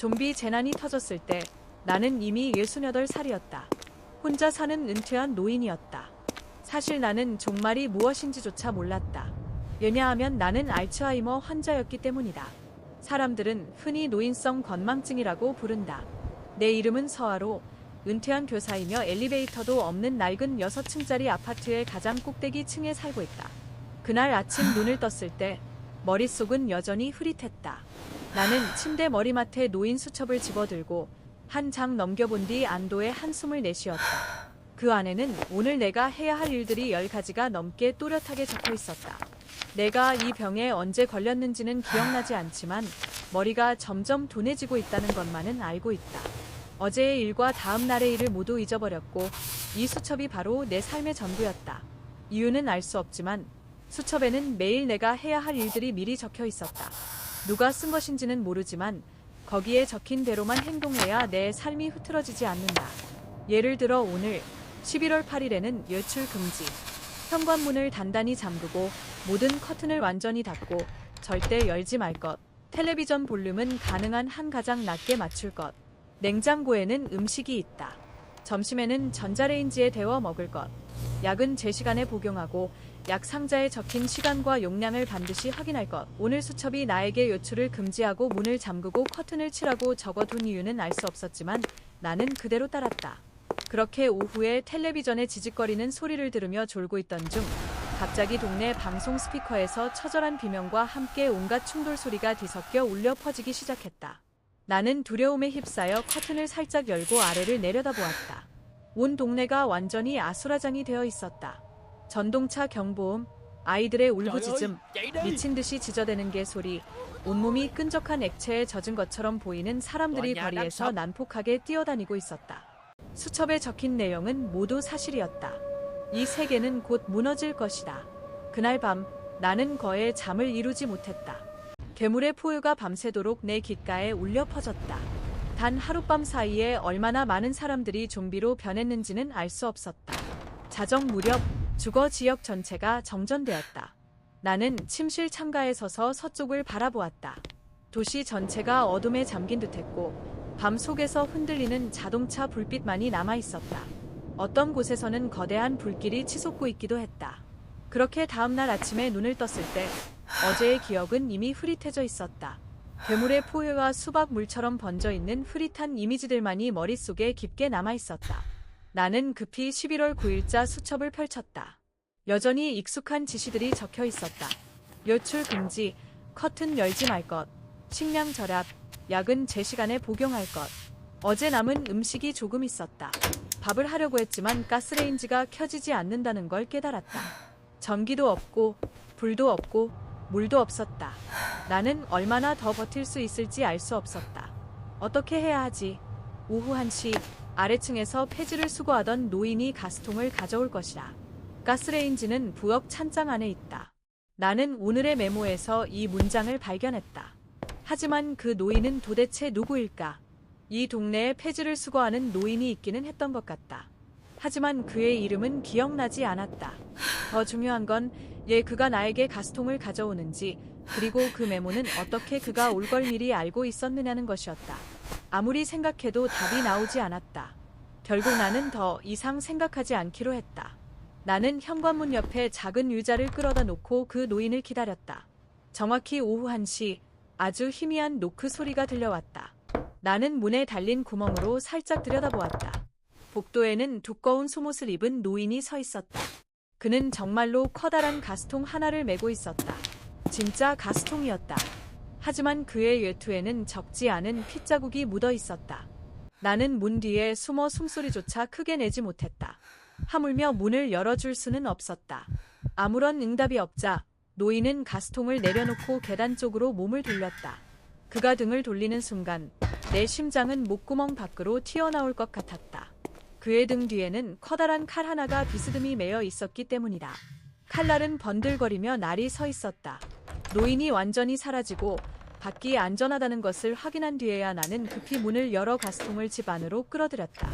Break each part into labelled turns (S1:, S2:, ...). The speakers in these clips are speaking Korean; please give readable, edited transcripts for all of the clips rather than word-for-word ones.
S1: 좀비 재난이 터졌을 때 나는 이미 68살이었다. 혼자 사는 은퇴한 노인이었다. 사실 나는 종말이 무엇인지조차 몰랐다. 왜냐하면 나는 알츠하이머 환자였기 때문이다. 사람들은 흔히 노인성 건망증이라고 부른다. 내 이름은 서아로 은퇴한 교사이며 엘리베이터도 없는 낡은 6층짜리 아파트의 가장 꼭대기 층에 살고 있다. 그날 아침 눈을 떴을 때 머릿속은 여전히 흐릿했다. 나는 침대 머리맡에 놓인 수첩을 집어들고 한 장 넘겨본 뒤 안도의 한숨을 내쉬었다. 그 안에는 오늘 내가 해야 할 일들이 10가지가 넘게 또렷하게 적혀 있었다. 내가 이 병에 언제 걸렸는지는 기억나지 않지만 머리가 점점 둔해지고 있다는 것만은 알고 있다. 어제의 일과 다음 날의 일을 모두 잊어버렸고 이 수첩이 바로 내 삶의 전부였다. 이유는 알 수 없지만 수첩에는 매일 내가 해야 할 일들이 미리 적혀 있었다. 누가 쓴 것인지는 모르지만 거기에 적힌 대로만 행동해야 내 삶이 흐트러지지 않는다. 예를 들어 오늘 11월 8일에는 외출 금지. 현관문을 단단히 잠그고 모든 커튼을 완전히 닫고 절대 열지 말 것. 텔레비전 볼륨은 가능한 한 가장 낮게 맞출 것. 냉장고에는 음식이 있다. 점심에는 전자레인지에 데워 먹을 것. 약은 제 시간에 복용하고 약 상자에 적힌 시간과 용량을 반드시 확인할 것. 오늘 수첩이 나에게 외출을 금지하고 문을 잠그고 커튼을 칠하고 적어둔 이유는 알 수 없었지만 나는 그대로 따랐다. 그렇게 오후에 텔레비전의 지직거리는 소리를 들으며 졸고 있던 중 갑자기 동네 방송 스피커에서 처절한 비명과 함께 온갖 충돌 소리가 뒤섞여 울려 퍼지기 시작했다. 나는 두려움에 휩싸여 커튼을 살짝 열고 아래를 내려다보았다. 온 동네가 완전히 아수라장이 되어 있었다. 전동차 경보음, 아이들의 울부짖음, 미친 듯이 짖어대는 개소리, 온몸이 끈적한 액체에 젖은 것처럼 보이는 사람들이 거리에서 난폭하게 뛰어다니고 있었다. 수첩에 적힌 내용은 모두 사실이었다. 이 세계는 곧 무너질 것이다. 그날 밤 나는 거의 잠을 이루지 못했다. 괴물의 포효가 밤새도록 내 귓가에 울려 퍼졌다. 단 하룻밤 사이에 얼마나 많은 사람들이 좀비로 변했는지는 알 수 없었다. 자정 무렵 주거 지역 전체가 정전되었다. 나는 침실 창가에 서서 서쪽을 바라보았다. 도시 전체가 어둠에 잠긴 듯했고 밤 속에서 흔들리는 자동차 불빛만이 남아있었다. 어떤 곳에서는 거대한 불길이 치솟고 있기도 했다. 그렇게 다음날 아침에 눈을 떴을 때 어제의 기억은 이미 흐릿해져 있었다. 괴물의 포효와 수박 물처럼 번져있는 흐릿한 이미지들만이 머릿속에 깊게 남아있었다. 나는 급히 11월 9일자 수첩을 펼쳤다. 여전히 익숙한 지시들이 적혀 있었다. 외출 금지, 커튼 열지 말 것, 식량 절약, 약은 제 시간에 복용할 것. 어제 남은 음식이 조금 있었다. 밥을 하려고 했지만 가스레인지가 켜지지 않는다는 걸 깨달았다. 전기도 없고 불도 없고 물도 없었다. 나는 얼마나 더 버틸 수 있을지 알 수 없었다. 어떻게 해야 하지? 오후 1시 아래층에서 폐지를 수거하던 노인이 가스통을 가져올 것이다. 가스레인지는 부엌 찬장 안에 있다. 나는 오늘의 메모에서 이 문장을 발견했다. 하지만 그 노인은 도대체 누구일까? 이 동네에 폐지를 수거하는 노인이 있기는 했던 것 같다. 하지만 그의 이름은 기억나지 않았다. 더 중요한 건 그가 나에게 가스통을 가져오는지 그리고 그 메모는 어떻게 그가 올 걸 미리 알고 있었느냐는 것이었다. 아무리 생각해도 답이 나오지 않았다. 결국 나는 더 이상 생각하지 않기로 했다. 나는 현관문 옆에 작은 의자를 끌어다 놓고 그 노인을 기다렸다. 정확히 오후 1시 아주 희미한 노크 소리가 들려왔다. 나는 문에 달린 구멍으로 살짝 들여다보았다. 복도에는 두꺼운 속옷을 입은 노인이 서 있었다. 그는 정말로 커다란 가스통 하나를 메고 있었다. 진짜 가스통이었다. 하지만 그의 외투에는 적지 않은 핏자국이 묻어 있었다. 나는 문 뒤에 숨어 숨소리조차 크게 내지 못했다. 하물며 문을 열어줄 수는 없었다. 아무런 응답이 없자 노인은 가스통을 내려놓고 계단 쪽으로 몸을 돌렸다. 그가 등을 돌리는 순간 내 심장은 목구멍 밖으로 튀어나올 것 같았다. 그의 등 뒤에는 커다란 칼 하나가 비스듬히 매여 있었기 때문이다. 칼날은 번들거리며 날이 서 있었다. 노인이 완전히 사라지고 밖이 안전하다는 것을 확인한 뒤에야 나는 급히 문을 열어 가스통을 집 안으로 끌어들였다.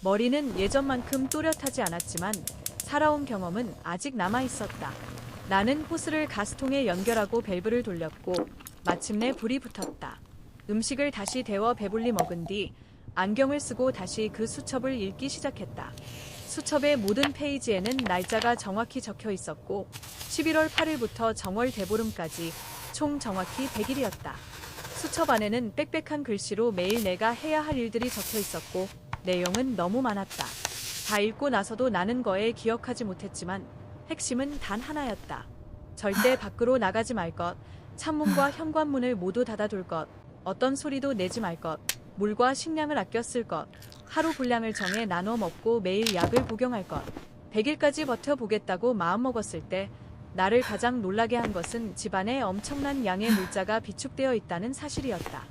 S1: 머리는 예전만큼 또렷하지 않았지만 살아온 경험은 아직 남아있었다. 나는 호스를 가스통에 연결하고 밸브를 돌렸고 마침내 불이 붙었다. 음식을 다시 데워 배불리 먹은 뒤 안경을 쓰고 다시 그 수첩을 읽기 시작했다. 수첩의 모든 페이지에는 날짜가 정확히 적혀 있었고 11월 8일부터 정월 대보름까지 총 정확히 100일이었다. 수첩 안에는 빽빽한 글씨로 매일 내가 해야 할 일들이 적혀 있었고 내용은 너무 많았다. 다 읽고 나서도 나는 거에 기억하지 못했지만 핵심은 단 하나였다. 절대 밖으로 나가지 말 것, 창문과 현관문을 모두 닫아둘 것, 어떤 소리도 내지 말 것, 물과 식량을 아껴 쓸 것, 하루 분량을 정해 나눠 먹고 매일 약을 복용할 것, 100일까지 버텨보겠다고 마음먹었을 때 나를 가장 놀라게 한 것은 집안에 엄청난 양의 물자가 비축되어 있다는 사실이었다.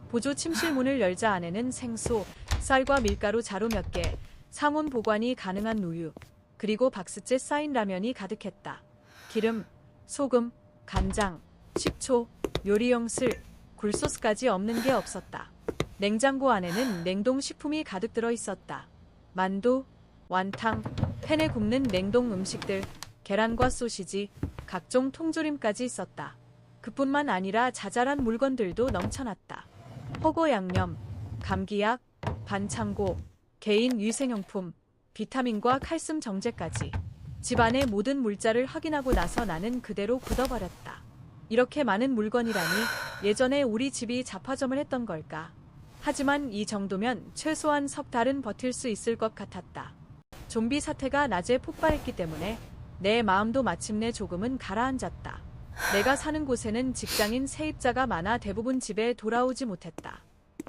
S1: 보조 침실 문을 열자 안에는 생수, 쌀과 밀가루 자루 몇 개, 상온 보관이 가능한 우유, 그리고 박스째 쌓인 라면이 가득했다. 기름, 소금, 간장, 식초, 요리용 슬, 굴소스까지 없는 게 없었다. 냉장고 안에는 냉동식품이 가득 들어 있었다. 만두, 완탕, 팬에 굽는 냉동 음식들, 계란과 소시지, 각종 통조림까지 있었다. 그뿐만 아니라 자잘한 물건들도 넘쳐났다. 허거 양념, 감기약, 반창고, 개인 위생용품, 비타민과 칼슘 정제까지. 집안의 모든 물자를 확인하고 나서 나는 그대로 굳어버렸다. 이렇게 많은 물건이라니 예전에 우리 집이 잡화점을 했던 걸까? 하지만 이 정도면 최소한 석 달은 버틸 수 있을 것 같았다. 좀비 사태가 낮에 폭발했기 때문에 내 마음도 마침내 조금은 가라앉았다. 내가 사는 곳에는 직장인 세입자가 많아 대부분 집에 돌아오지 못했다.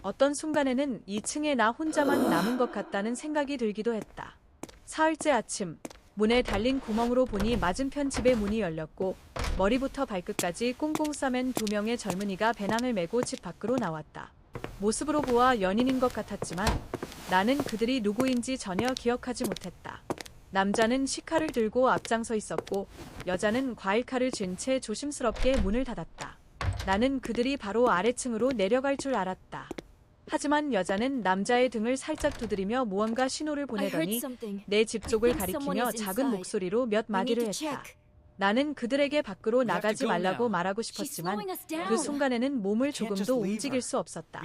S1: 어떤 순간에는 2층에 나 혼자만 남은 것 같다는 생각이 들기도 했다. 사흘째 아침, 문에 달린 구멍으로 보니 맞은편 집의 문이 열렸고 머리부터 발끝까지 꽁꽁 싸맨 2명의 젊은이가 배낭을 메고 집 밖으로 나왔다. 모습으로 보아 연인인 것 같았지만 나는 그들이 누구인지 전혀 기억하지 못했다. 남자는 식칼을 들고 앞장서 있었고 여자는 과일칼을 쥔 채 조심스럽게 문을 닫았다. 나는 그들이 바로 아래층으로 내려갈 줄 알았다. 하지만 여자는 남자의 등을 살짝 두드리며 무언가 신호를 보내더니 내 집 쪽을 가리키며 작은 목소리로 몇 마디를 했다. 나는 그들에게 밖으로 나가지 말라고 말하고 싶었지만 그 순간에는 몸을 조금도 움직일 수 없었다.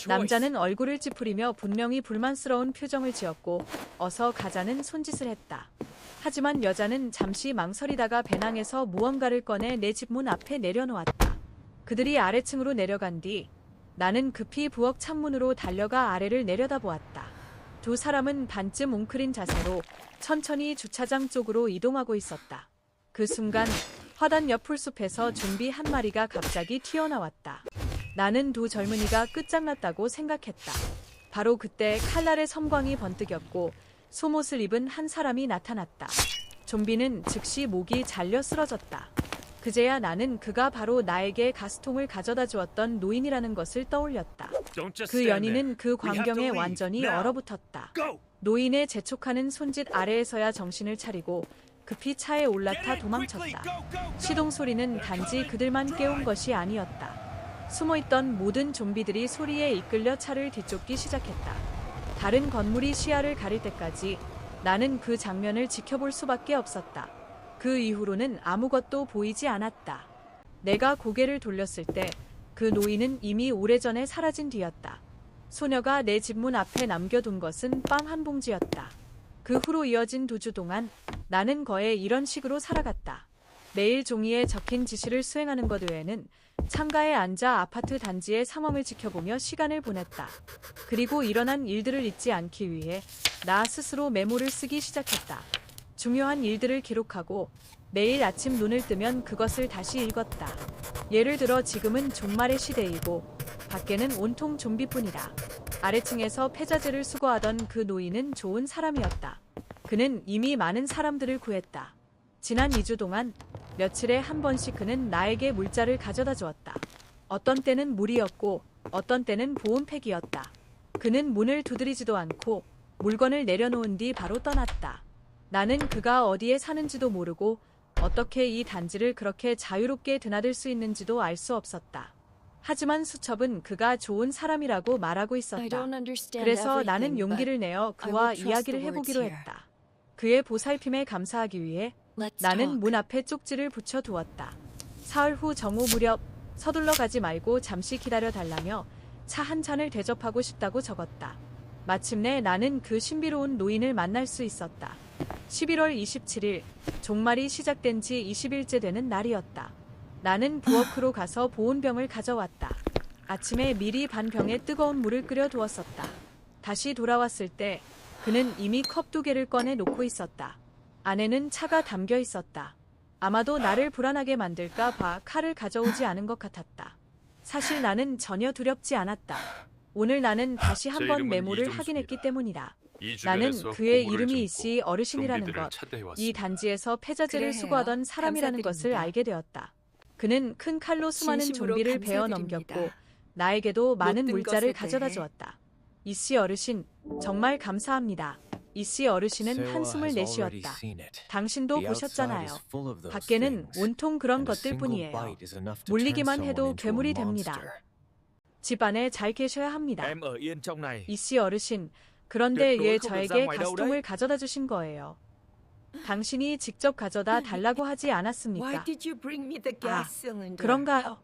S1: 남자는 얼굴을 찌푸리며 분명히 불만스러운 표정을 지었고 어서 가자는 손짓을 했다. 하지만 여자는 잠시 망설이다가 배낭에서 무언가를 꺼내 내 집 문 앞에 내려놓았다. 그들이 아래층으로 내려간 뒤 나는 급히 부엌 창문으로 달려가 아래를 내려다보았다. 두 사람은 반쯤 웅크린 자세로 천천히 주차장 쪽으로 이동하고 있었다. 그 순간 화단 옆 풀숲에서 좀비 한 마리가 갑자기 튀어나왔다. 나는 두 젊은이가 끝장났다고 생각했다. 바로 그때 칼날의 섬광이 번뜩였고 속옷을 입은 한 사람이 나타났다. 좀비는 즉시 목이 잘려 쓰러졌다. 그제야 나는 그가 바로 나에게 가스통을 가져다 주었던 노인이라는 것을 떠올렸다. 그 연인은 그 광경에 완전히 얼어붙었다. 노인의 재촉하는 손짓 아래에서야 정신을 차리고 급히 차에 올라타 도망쳤다. 시동 소리는 단지 그들만 깨운 것이 아니었다. 숨어있던 모든 좀비들이 소리에 이끌려 차를 뒤쫓기 시작했다. 다른 건물이 시야를 가릴 때까지 나는 그 장면을 지켜볼 수밖에 없었다. 그 이후로는 아무것도 보이지 않았다. 내가 고개를 돌렸을 때 그 노인은 이미 오래전에 사라진 뒤였다. 소녀가 내 집 문 앞에 남겨둔 것은 빵 한 봉지였다. 그 후로 이어진 2주 동안 나는 거의 이런 식으로 살아갔다. 매일 종이에 적힌 지시를 수행하는 것 외에는 창가에 앉아 아파트 단지의 상황을 지켜보며 시간을 보냈다. 그리고 일어난 일들을 잊지 않기 위해 나 스스로 메모를 쓰기 시작했다. 중요한 일들을 기록하고 매일 아침 눈을 뜨면 그것을 다시 읽었다. 예를 들어 지금은 종말의 시대이고 밖에는 온통 좀비뿐이다. 아래층에서 폐자재를 수거하던 그 노인은 좋은 사람이었다. 그는 이미 많은 사람들을 구했다. 지난 2주 동안 며칠에 한 번씩 그는 나에게 물자를 가져다 주었다. 어떤 때는 물이었고 어떤 때는 보온팩이었다. 그는 문을 두드리지도 않고 물건을 내려놓은 뒤 바로 떠났다. 나는 그가 어디에 사는지도 모르고 어떻게 이 단지를 그렇게 자유롭게 드나들 수 있는지도 알 수 없었다. 하지만 수첩은 그가 좋은 사람이라고 말하고 있었다. 그래서 나는 용기를 내어 그와 이야기를 해보기로 했다. 그의 보살핌에 감사하기 위해 나는 문 앞에 쪽지를 붙여두었다. 사흘 후 정오 무렵 서둘러 가지 말고 잠시 기다려 달라며 차 한 잔을 대접하고 싶다고 적었다. 마침내 나는 그 신비로운 노인을 만날 수 있었다. 11월 27일, 종말이 시작된 지 20일째 되는 날이었다. 나는 부엌으로 가서 보온병을 가져왔다. 아침에 미리 반 병에 뜨거운 물을 끓여 두었었다. 다시 돌아왔을 때 그는 이미 컵 2개를 꺼내 놓고 있었다. 안에는 차가 담겨 있었다. 아마도 나를 불안하게 만들까 봐 칼을 가져오지 않은 것 같았다. 사실 나는 전혀 두렵지 않았다. 오늘 나는 다시 한번 메모를 확인했기 때문이다. 나는 그의 이름이 이씨 어르신이라는 것, 이 단지에서 폐자재를 수거하던 사람이라는 것을 알게 되었다. 그는 큰 칼로 수많은 좀비를 베어 넘겼고 나에게도 많은 물자를 가져다 주었다. 이씨 어르신, 정말 감사합니다. 이씨 어르신은 한숨을 내쉬었다. 당신도 보셨잖아요. 밖에는 온통 그런 것들 뿐이에요. 몰리기만 해도 괴물이 됩니다. 집 안에 잘 계셔야 합니다. 이씨 어르신, 그런데 얘 저에게 가스통을 가져다 주신 거예요. 당신이 직접 가져다 달라고 하지 않았습니까? 아, 그런가요?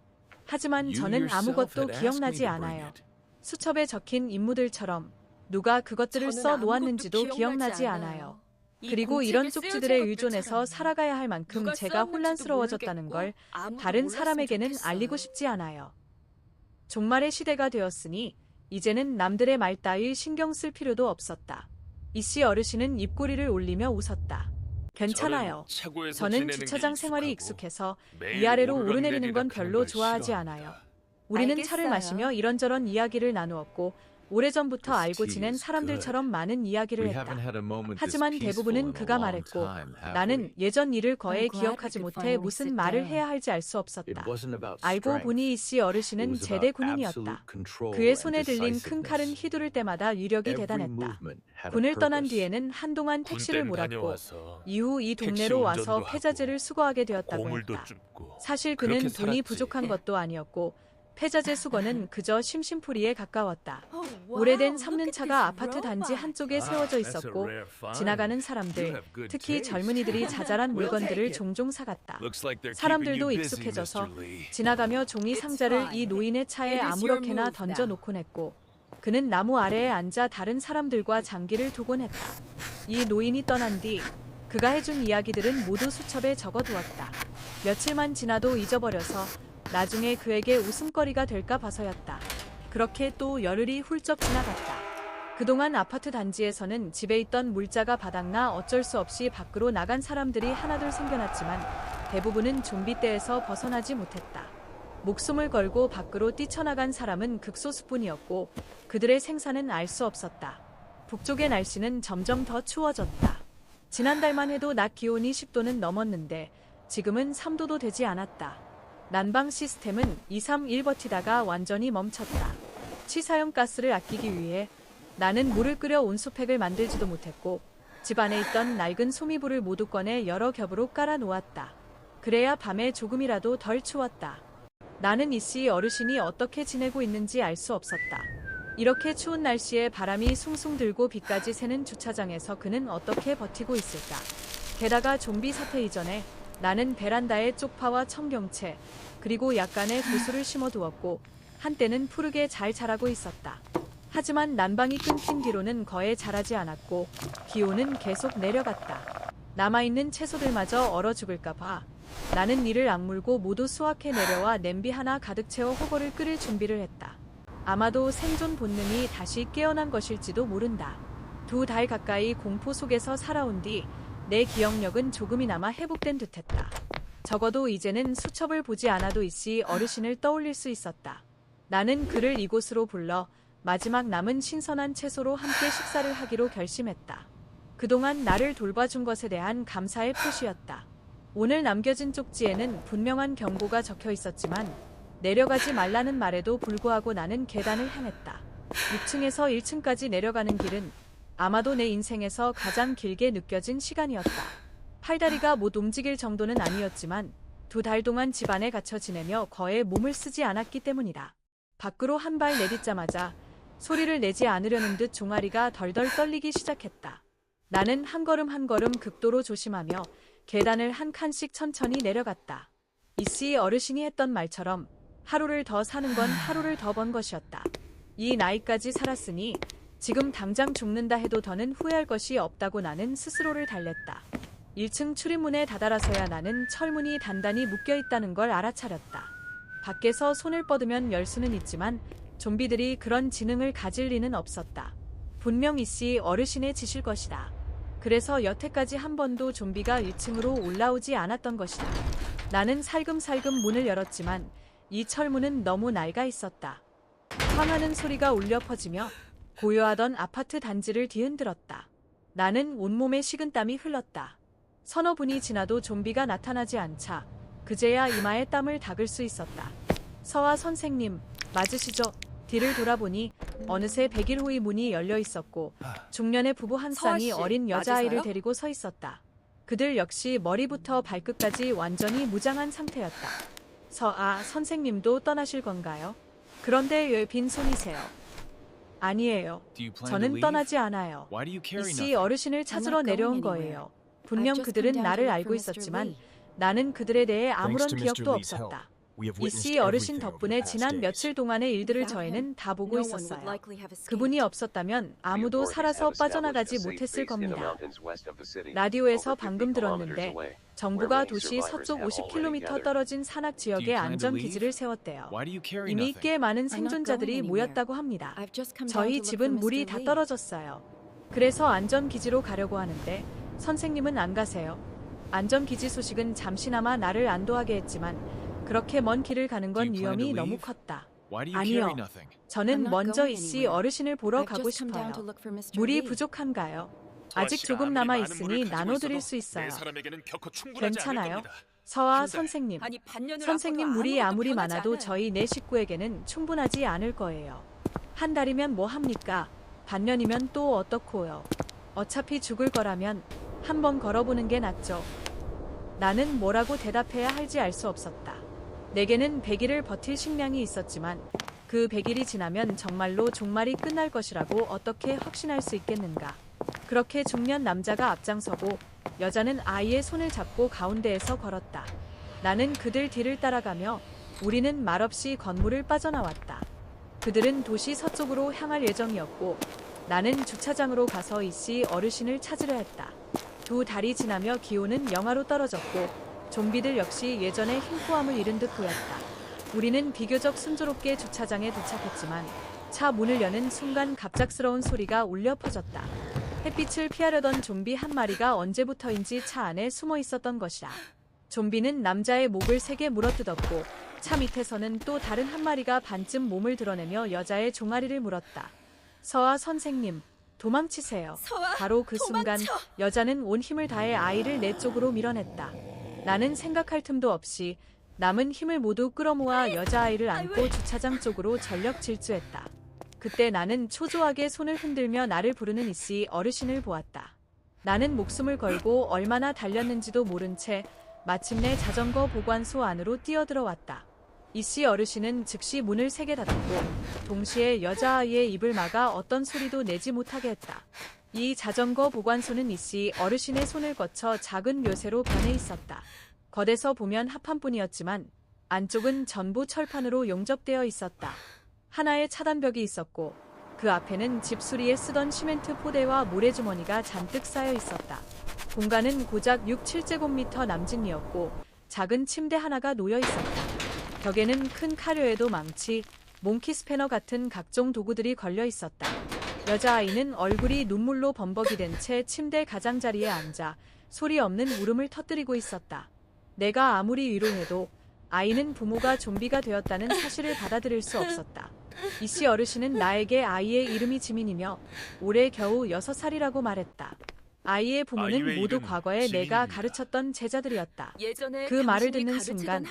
S1: 하지만 저는 아무것도 기억나지 않아요. 수첩에 적힌 임무들처럼 누가 그것들을 써 놓았는지도 기억나지 않아요. 그리고 이런 쪽지들에 의존해서 살아가야 할 만큼 제가 혼란스러워졌다는 걸 다른 사람에게는 알리고 싶지 않아요. 종말의 시대가 되었으니 이제는 남들의 말 따위 신경 쓸 필요도 없었다. 이씨 어르신은 입꼬리를 올리며 웃었다. 괜찮아요. 저는 주차장 생활이 익숙해서 위아래로 오르내리는 건 별로 좋아하지 않아요. 우리는 차를 마시며 이런저런 이야기를 나누었고 오래전부터 알고 지낸 사람들처럼 많은 이야기를 했다. 하지만 대부분은 그가 말했고 나는 예전 일을 거의 기억하지 못해 무슨 말을 해야 할지 알 수 없었다. 알고 보니 이씨 어르신은 제대 군인이었다. 그의 손에 들린 큰 칼은 휘두를 때마다 위력이 대단했다. 군을 떠난 뒤에는 한동안 택시를 몰았고 이후 이 동네로 와서 폐자재를 수거하게 되었다고 했다. 사실 그는 돈이 부족한 것도 아니었고 폐자재 수거는 그저 심심풀이에 가까웠다. 오래된 삼륜차가 아파트 단지 한쪽에 세워져 있었고 지나가는 사람들, 특히 젊은이들이 자잘한 물건들을 종종 사갔다. 사람들도 익숙해져서 지나가며 종이 상자를 이 노인의 차에 아무렇게나 던져 놓곤 했고 그는 나무 아래에 앉아 다른 사람들과 장기를 두곤 했다. 이 노인이 떠난 뒤 그가 해준 이야기들은 모두 수첩에 적어두었다. 며칠만 지나도 잊어버려서 나중에 그에게 웃음거리가 될까 봐서였다. 그렇게 또 열흘이 훌쩍 지나갔다. 그동안 아파트 단지에서는 집에 있던 물자가 바닥나 어쩔 수 없이 밖으로 나간 사람들이 하나둘 생겨났지만 대부분은 좀비 떼에서 벗어나지 못했다. 목숨을 걸고 밖으로 뛰쳐나간 사람은 극소수뿐이었고 그들의 생사는 알 수 없었다. 북쪽의 날씨는 점점 더 추워졌다. 지난달만 해도 낮 기온이 10도는 넘었는데 지금은 3도도 되지 않았다. 난방 시스템은 2, 3일 버티다가 완전히 멈췄다. 치사용 가스를 아끼기 위해 나는 물을 끓여 온수팩을 만들지도 못했고 집 안에 있던 낡은 소미불을 모두 꺼내 여러 겹으로 깔아 놓았다. 그래야 밤에 조금이라도 덜 추웠다. 나는 이씨 어르신이 어떻게 지내고 있는지 알 수 없었다. 이렇게 추운 날씨에 바람이 숭숭 들고 비까지 새는 주차장에서 그는 어떻게 버티고 있을까? 게다가 좀비 사태 이전에 나는 베란다에 쪽파와 청경채 그리고 약간의 고수를 심어두었고 한때는 푸르게 잘 자라고 있었다. 하지만 난방이 끊긴 뒤로는 거의 자라지 않았고 기온은 계속 내려갔다. 남아있는 채소들마저 얼어 죽을까 봐 나는 이를 악물고 모두 수확해 내려와 냄비 하나 가득 채워 호거를 끓일 준비를 했다. 아마도 생존 본능이 다시 깨어난 것일지도 모른다. 2달 가까이 공포 속에서 살아온 뒤 내 기억력은 조금이나마 회복된 듯했다. 적어도 이제는 수첩을 보지 않아도 이씨 어르신을 떠올릴 수 있었다. 나는 그를 이곳으로 불러 마지막 남은 신선한 채소로 함께 식사를 하기로 결심했다. 그동안 나를 돌봐준 것에 대한 감사의 표시였다. 오늘 남겨진 쪽지에는 분명한 경고가 적혀 있었지만 내려가지 말라는 말에도 불구하고 나는 계단을 향했다. 6층에서 1층까지 내려가는 길은 아마도 내 인생에서 가장 길게 느껴진 시간이었다. 팔다리가 못 움직일 정도는 아니었지만 2달 동안 집 안에 갇혀 지내며 거의 몸을 쓰지 않았기 때문이다. 밖으로 한 발 내딛자마자 소리를 내지 않으려는 듯 종아리가 덜덜 떨리기 시작했다. 나는 한 걸음 한 걸음 극도로 조심하며 계단을 한 칸씩 천천히 내려갔다. 이씨 어르신이 했던 말처럼 하루를 더 사는 건 하루를 더 번 것이었다. 이 나이까지 살았으니 지금 당장 죽는다 해도 더는 후회할 것이 없다고 나는 스스로를 달랬다. 1층 출입문에 다다라서야 나는 철문이 단단히 묶여 있다는 걸 알아차렸다. 밖에서 손을 뻗으면 열 수는 있지만 좀비들이 그런 지능을 가질 리는 없었다. 분명 이씨 어르신의 짓일 것이다. 그래서 여태까지 한 번도 좀비가 1층으로 올라오지 않았던 것이다. 나는 살금살금 문을 열었지만 이 철문은 너무 낡아 있었다. 황하는 소리가 울려 퍼지며 고요하던 아파트 단지를 뒤흔들었다. 나는 온몸에 식은땀이 흘렀다. 서너 분이 지나도 좀비가 나타나지 않자 그제야 이마에 땀을 닦을 수 있었다. 서아 선생님, 맞으시죠? 뒤를 돌아보니 어느새 100일 후의 문이 열려 있었고 중년의 부부 한 쌍이 어린 여자아이를 데리고 서 있었다. 그들 역시 머리부터 발끝까지 완전히 무장한 상태였다. 서아 선생님도 떠나실 건가요? 그런데 왜 빈손이세요? 아니에요. 저는 떠나지 않아요. 이씨 어르신을 찾으러 내려온 거예요. 분명 그들은 나를 알고 있었지만 나는 그들에 대해 아무런 기억도 없었다. 이씨 어르신 덕분에 지난 며칠 동안의 일들을 저희는 다 보고 있었어요. 그분이 없었다면 아무도 살아서 빠져나가지 못했을 겁니다. 라디오에서 방금 들었는데 정부가 도시 서쪽 50km 떨어진 산악 지역에 안전기지를 세웠대요. 이미 꽤 많은 생존자들이 모였다고 합니다. 저희 집은 물이 다 떨어졌어요. 그래서 안전기지로 가려고 하는데 선생님은 안 가세요? 안전기지 소식은 잠시나마 나를 안도하게 했지만 그렇게 먼 길을 가는 건 위험이 너무 컸다. 아니요. 저는 먼저 이씨 어르신을 보러 가고 싶어요. 물이 부족한가요? 아직 조금 남아 있으니 나눠드릴 수 있어요. 괜찮아요? 서아 선생님. 선생님 물이 아무리 많아도 저희 네 식구에게는 충분하지 않을 거예요. 한 달이면 뭐 합니까? 반년이면 또 어떻고요? 어차피 죽을 거라면 한번 걸어보는 게 낫죠. 나는 뭐라고 대답해야 할지 알 수 없었다. 내게는 100일을 버틸 식량이 있었지만 그 100일이 지나면 정말로 종말이 끝날 것이라고 어떻게 확신할 수 있겠는가. 그렇게 중년 남자가 앞장서고 여자는 아이의 손을 잡고 가운데에서 걸었다. 나는 그들 뒤를 따라가며 우리는 말없이 건물을 빠져나왔다. 그들은 도시 서쪽으로 향할 예정이었고 나는 주차장으로 가서 이씨 어르신을 찾으려 했다. 두 달이 지나며 기온은 영하로 떨어졌고 좀비들 역시 예전의 힘포함을 잃은 듯 보였다. 우리는 비교적 순조롭게 주차장에 도착했지만 차 문을 여는 순간 갑작스러운 소리가 울려 퍼졌다. 햇빛을 피하려던 좀비 한 마리가 언제부터인지 차 안에 숨어 있었던 것이다. 좀비는 남자의 목을 세게 물어뜯었고 차 밑에서는 또 다른 한 마리가 반쯤 몸을 드러내며 여자의 종아리를 물었다. 서아 선생님, 도망치세요. 바로 그 순간 여자는 온 힘을 다해 아이를 내 쪽으로 밀어냈다. 나는 생각할 틈도 없이 남은 힘을 모두 끌어모아 여자아이를 안고 주차장 쪽으로 전력 질주했다. 그때 나는 초조하게 손을 흔들며 나를 부르는 이씨 어르신을 보았다. 나는 목숨을 걸고 얼마나 달렸는지도 모른 채 마침내 자전거 보관소 안으로 뛰어들어왔다. 이씨 어르신은 즉시 문을 세게 닫았고 동시에 여자아이의 입을 막아 어떤 소리도 내지 못하게 했다. 이 자전거 보관소는 이씨 어르신의 손을 거쳐 작은 묘새로 변해 있었다. 겉에서 보면 합판뿐이었지만 안쪽은 전부 철판으로 용접되어 있었다. 하나의 차단벽이 있었고 그 앞에는 집수리에 쓰던 시멘트 포대와 모래주머니가 잔뜩 쌓여 있었다. 공간은 고작 6-7제곱미터 남짓이었고 작은 침대 하나가 놓여 있었다. 벽에는 큰 카류에도 망치, 몽키 스패너 같은 각종 도구들이 걸려 있었다. 여자아이는 얼굴이 눈물로 범벅이 된 채 침대 가장자리에 앉아 소리 없는 울음을 터뜨리고 있었다. 내가 아무리 위로해도 아이는 부모가 좀비가 되었다는 사실을 받아들일 수 없었다. 이씨 어르신은 나에게 아이의 이름이 지민이며 올해 겨우 6살이라고 말했다. 아이의 부모는 모두 과거에 내가 가르쳤던 제자들이었다. 그 말을 듣는 순간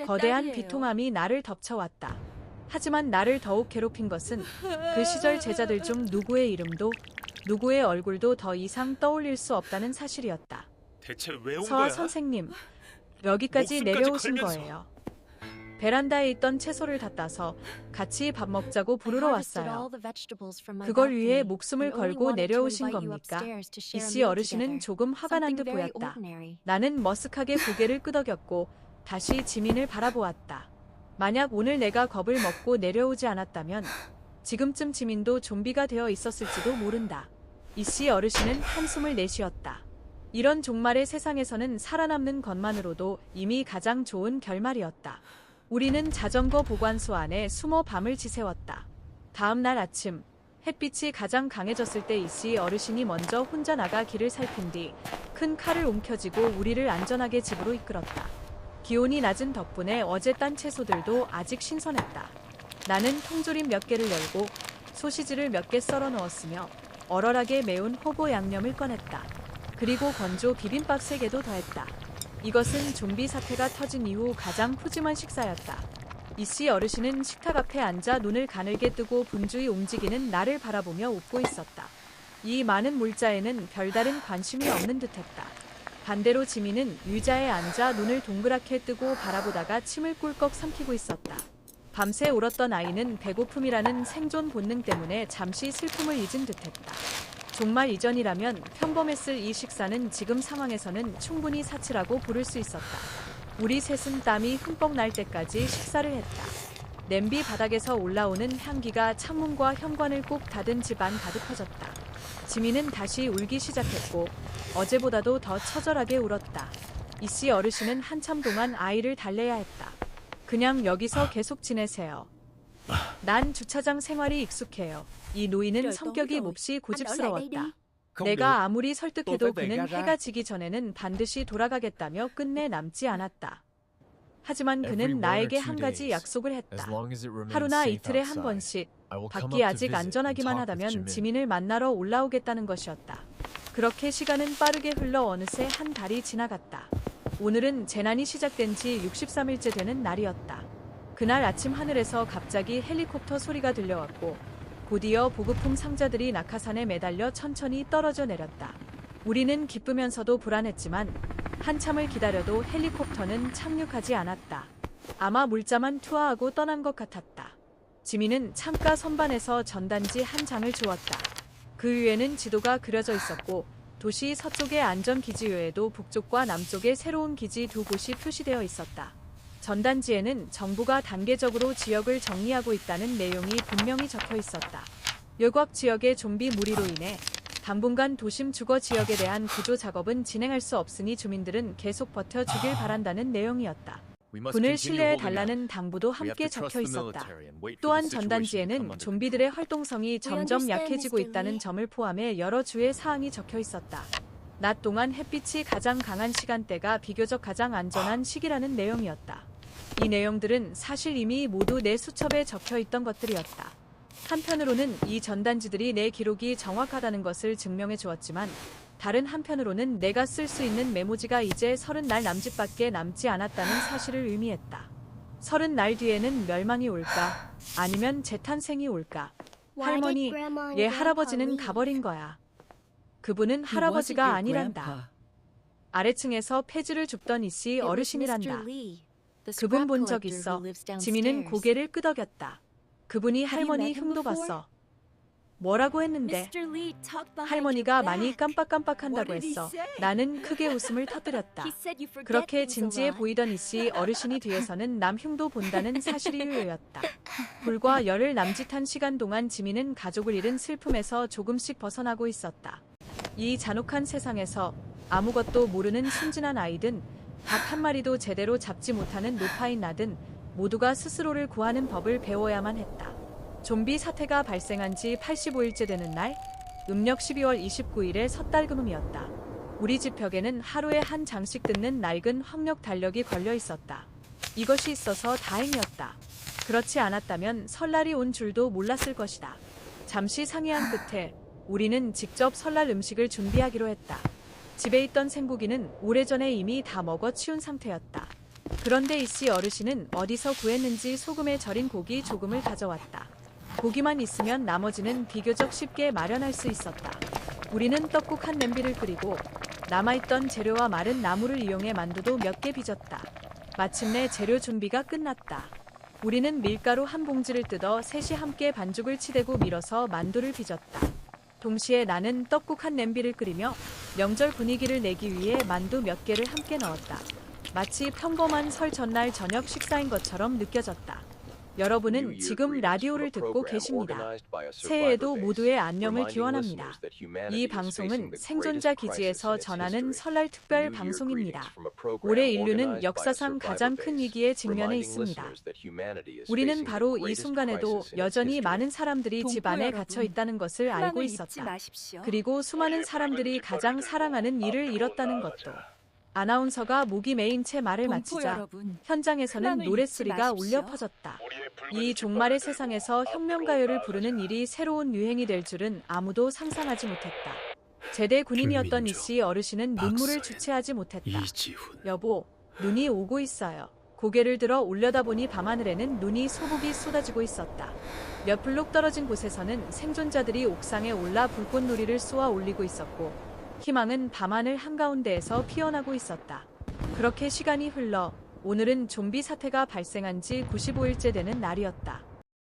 S1: 거대한 비통함이 나를 덮쳐왔다. 하지만 나를 더욱 괴롭힌 것은 그 시절 제자들 중 누구의 이름도 누구의 얼굴도 더 이상 떠올릴 수 없다는 사실이었다.
S2: 대체 왜 온
S1: 서아
S2: 거야?
S1: 선생님, 여기까지
S2: 목숨까지
S1: 내려오신
S2: 걸면서.
S1: 거예요. 베란다에 있던 채소를 다 따서 같이 밥 먹자고 부르러 왔어요. 그걸 위해 목숨을 걸고 내려오신 겁니까? 이씨 어르신은 조금 화가 난 듯 보였다. 나는 머쓱하게 고개를 끄덕였고 다시 지민을 바라보았다. 만약 오늘 내가 겁을 먹고 내려오지 않았다면 지금쯤 지민도 좀비가 되어 있었을지도 모른다. 이씨 어르신은 한숨을 내쉬었다. 이런 종말의 세상에서는 살아남는 것만으로도 이미 가장 좋은 결말이었다. 우리는 자전거 보관소 안에 숨어 밤을 지새웠다. 다음 날 아침, 햇빛이 가장 강해졌을 때 이씨 어르신이 먼저 혼자 나가 길을 살핀 뒤 큰 칼을 옮켜쥐고 우리를 안전하게 집으로 이끌었다. 기온이 낮은 덕분에 어제 딴 채소들도 아직 신선했다. 나는 통조림 몇 개를 열고 소시지를 몇 개 썰어 넣었으며 얼얼하게 매운 호고 양념을 꺼냈다. 그리고 건조 비빔밥 3개도 더했다. 이것은 좀비 사태가 터진 이후 가장 푸짐한 식사였다. 이씨 어르신은 식탁 앞에 앉아 눈을 가늘게 뜨고 분주히 움직이는 나를 바라보며 웃고 있었다. 이 많은 물자에는 별다른 관심이 없는 듯했다. 반대로 지민은 의자에 앉아 눈을 동그랗게 뜨고 바라보다가 침을 꿀꺽 삼키고 있었다. 밤새 울었던 아이는 배고픔이라는 생존 본능 때문에 잠시 슬픔을 잊은 듯했다. 종말 이전이라면 평범했을 이 식사는 지금 상황에서는 충분히 사치라고 부를 수 있었다. 우리 셋은 땀이 흠뻑 날 때까지 식사를 했다. 냄비 바닥에서 올라오는 향기가 창문과 현관을 꼭 닫은 집안 가득 퍼졌다. 지민은 다시 울기 시작했고 어제보다도 더 처절하게 울었다. 이씨 어르신은 한참 동안 아이를 달래야 했다. 그냥 여기서 계속 지내세요. 난 주차장 생활이 익숙해요. 이 노인은 성격이 몹시 고집스러웠다. 내가 아무리 설득해도 그는 해가 지기 전에는 반드시 돌아가겠다며 끝내 남지 않았다. 하지만 그는 나에게 한 가지 약속을 했다. 하루나 이틀에 한 번씩 밖이 아직 안전하기만 하다면 지민을 만나러 올라오겠다는 것이었다. 그렇게 시간은 빠르게 흘러 어느새 한 달이 지나갔다. 오늘은 재난이 시작된 지 63일째 되는 날이었다. 그날 아침 하늘에서 갑자기 헬리콥터 소리가 들려왔고 곧이어 보급품 상자들이 낙하산에 매달려 천천히 떨어져 내렸다. 우리는 기쁘면서도 불안했지만 한참을 기다려도 헬리콥터는 착륙하지 않았다. 아마 물자만 투하하고 떠난 것 같았다. 지민은 창가 선반에서 전단지 한 장을 주었다. 그 위에는 지도가 그려져 있었고 도시 서쪽의 안전기지 외에도 북쪽과 남쪽의 새로운 기지 2곳이 표시되어 있었다. 전단지에는 정부가 단계적으로 지역을 정리하고 있다는 내용이 분명히 적혀 있었다. 열곽 지역의 좀비 무리로 인해 당분간 도심 주거 지역에 대한 구조 작업은 진행할 수 없으니 주민들은 계속 버텨주길 바란다는 내용이었다. 군을 신뢰해달라는 당부도 함께 적혀 있었다. 또한 전단지에는 좀비들의 활동성이 점점 약해지고 있다는 점을 포함해 여러 주의 사항이 적혀 있었다. 낮 동안 햇빛이 가장 강한 시간대가 비교적 가장 안전한 시기라는 내용이었다. 이 내용들은 사실 이미 모두 내 수첩에 적혀 있던 것들이었다. 한편으로는 이 전단지들이 내 기록이 정확하다는 것을 증명해 주었지만 다른 한편으로는 내가 쓸 수 있는 메모지가 이제 30날 남짓밖에 남지 않았다는 사실을 의미했다. 30날 뒤에는 멸망이 올까? 아니면 재탄생이 올까? 할머니, 얘 할아버지는 가버린 거야. 그분은 할아버지가 아니란다. 아래층에서 폐지를 줍던 이씨 어르신이란다. 그분 본 적 있어. 지민은 고개를 끄덕였다. 그분이 할머니 흉도 봤어. 뭐라고 했는데? 할머니가 많이 깜빡깜빡한다고 했어. 나는 크게 웃음을 터뜨렸다. 그렇게 진지해 보이던 이씨 어르신이 뒤에서는 남 흉도 본다는 사실이 의외였다. 불과 열흘 남짓한 시간 동안 지민은 가족을 잃은 슬픔에서 조금씩 벗어나고 있었다. 이 잔혹한 세상에서 아무것도 모르는 순진한 아이든 닭 한 마리도 제대로 잡지 못하는 노파인 나든 모두가 스스로를 구하는 법을 배워야만 했다. 좀비 사태가 발생한 지 85일째 되는 날, 음력 12월 29일의 섣달금음이었다. 우리 집 벽에는 하루에 한 장씩 뜯는 낡은 황력 달력이 걸려 있었다. 이것이 있어서 다행이었다. 그렇지 않았다면 설날이 온 줄도 몰랐을 것이다. 잠시 상의한 끝에 우리는 직접 설날 음식을 준비하기로 했다. 집에 있던 생고기는 오래전에 이미 다 먹어 치운 상태였다. 그런데 이씨 어르신은 어디서 구했는지 소금에 절인 고기 조금을 가져왔다. 고기만 있으면 나머지는 비교적 쉽게 마련할 수 있었다. 우리는 떡국 한 냄비를 끓이고 남아있던 재료와 마른 나무를 이용해 만두도 몇 개 빚었다. 마침내 재료 준비가 끝났다. 우리는 밀가루 한 봉지를 뜯어 셋이 함께 반죽을 치대고 밀어서 만두를 빚었다. 동시에 나는 떡국 한 냄비를 끓이며 명절 분위기를 내기 위해 만두 몇 개를 함께 넣었다. 마치 평범한 설 전날 저녁 식사인 것처럼 느껴졌다. 여러분은 지금 라디오를 듣고 계십니다. 새해에도 모두의 안녕을 기원합니다. 이 방송은 생존자 기지에서 전하는 설날 특별 방송입니다. 올해 인류는 역사상 가장 큰 위기에 직면해 있습니다. 우리는 바로 이 순간에도 여전히 많은 사람들이 집 안에 갇혀 있다는 것을 알고 있었다. 그리고 수많은 사람들이 가장 사랑하는 일을 잃었다는 것도. 아나운서가 목이 메인 채 말을 마치자 현장에서는 노랫소리가 울려 퍼졌다. 이 종말의 세상에서 혁명가요를 부르는 일이 새로운 유행이 될 줄은 아무도 상상하지 못했다. 제대 군인이었던 이씨 어르신은 눈물을 주체하지 못했다. 여보, 눈이 오고 있어요. 고개를 들어 올려다보니 밤하늘에는 눈이 소복이 쏟아지고 있었다. 몇 블록 떨어진 곳에서는 생존자들이 옥상에 올라 불꽃놀이를 쏘아 올리고 있었고 희망은 밤하늘 한가운데에서 피어나고 있었다. 그렇게 시간이 흘러 오늘은 좀비 사태가 발생한 지 95일째 되는 날이었다.